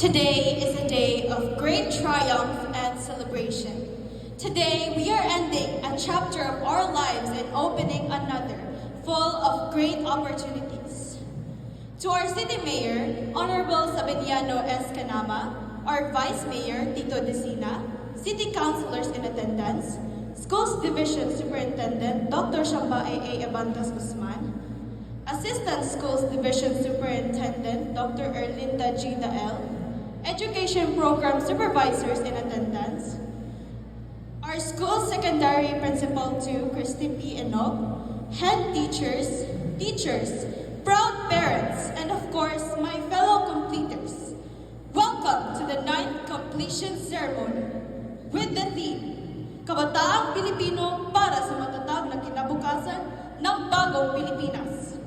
Today is a day of great triumph and celebration. Today, we are ending a chapter of our lives and opening another, full of great opportunities. To our City Mayor, Honorable Sabiniano S. Canama, our Vice Mayor, Tito Desina, City Councilors in attendance, Schools Division Superintendent, Dr. Shamba A. Abantas Guzman, Assistant Schools Division Superintendent, Dr. Erlinda G. Dael, Education Program Supervisors in attendance, our school secondary principal to Christy P. Enog, head teachers, proud parents, and of course, my fellow completers. Welcome to the 9th completion ceremony with the theme, Kabataang Pilipino para sa matatag na kinabukasan ng bagong Pilipinas.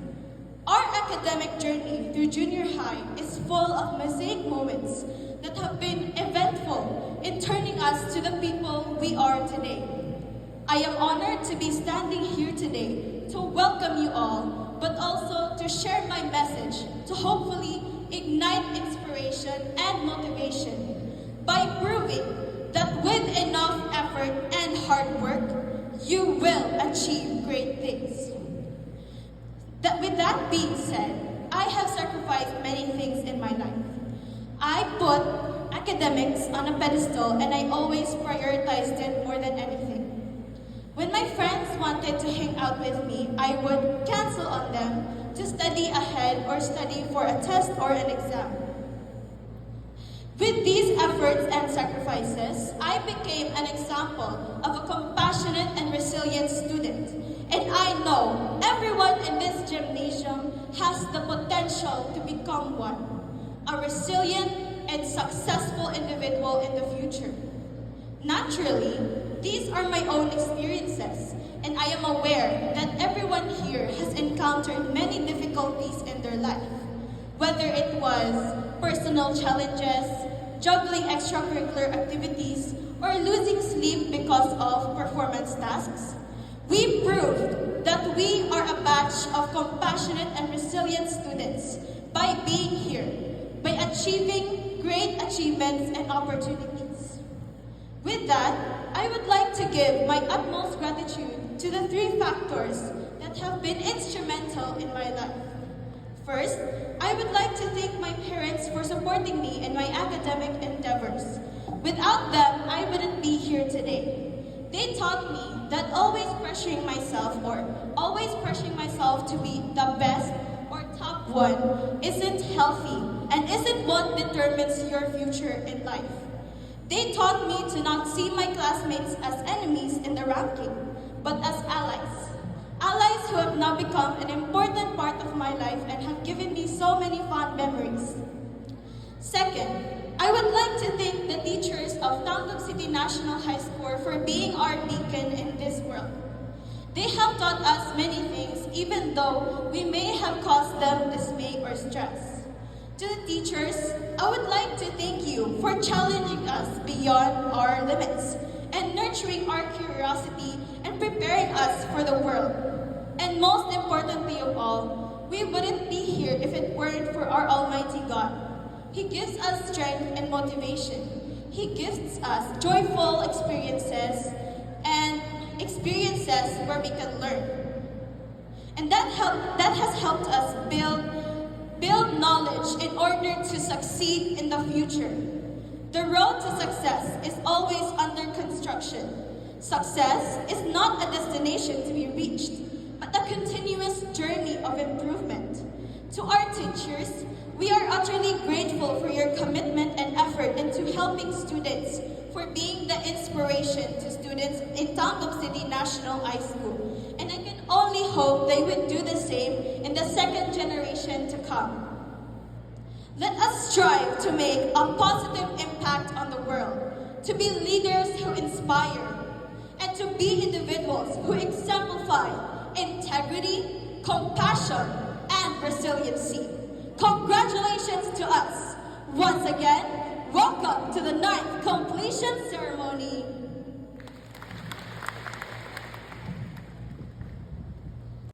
Our academic journey through junior high is full of mosaic moments that have been eventful in turning us to the people we are today. I am honored to be standing here today to welcome you all, but also to share my message to hopefully ignite inspiration and motivation by proving that with enough effort and hard work, you will achieve great things. With that being said, I have sacrificed many things in my life. I put academics on a pedestal and I always prioritized it more than anything. When my friends wanted to hang out with me, I would cancel on them to study ahead or study for a test or an exam. With these efforts and sacrifices, I became an example of a compassionate and resilient student. And I know everyone in this gymnasium has the potential to become one, a resilient and successful individual in the future. Naturally, these are my own experiences, and I am aware that everyone here has encountered many difficulties in their life, whether it was personal challenges, juggling extracurricular activities, or losing sleep because of performance tasks. We proved that we are a batch of compassionate and resilient students by being here, by achieving great achievements and opportunities. With that, I would like to give my utmost gratitude to the 3 factors that have been instrumental in my life. First, I would like to thank my parents for supporting me in my academic endeavors. Without them, I wouldn't be here today. They taught me that always pressuring myself to be the best or top one isn't healthy and isn't what determines your future in life. They taught me to not see my classmates as enemies in the ranking, but as allies. Allies who have now become an important part of my life and have given me so many fond memories. Second, I would like to thank the teachers of Tanggap City National High School for being our beacon in this world. They have taught us many things, even though we may have caused them dismay or stress. To the teachers, I would like to thank you for challenging us beyond our limits and nurturing our curiosity and preparing us for the world. And most importantly of all, we wouldn't be here if it weren't for our Almighty God. He gives us strength and motivation. He gives us joyful experiences and experiences where we can learn. And that has helped us build knowledge in order to succeed in the future. The road to success is always under construction. Success is not a destination to be reached, but a continuous journey of improvement. To our teachers, we are utterly grateful for your commitment and effort into helping students, for being the inspiration to students in Tanggap City National High School. And I can only hope they would do the same in the second generation to come. Let us strive to make a positive impact on the world, to be leaders who inspire, and to be individuals who exemplify integrity, compassion, and resiliency. Congratulations to us! Once again, welcome to the 9th completion ceremony.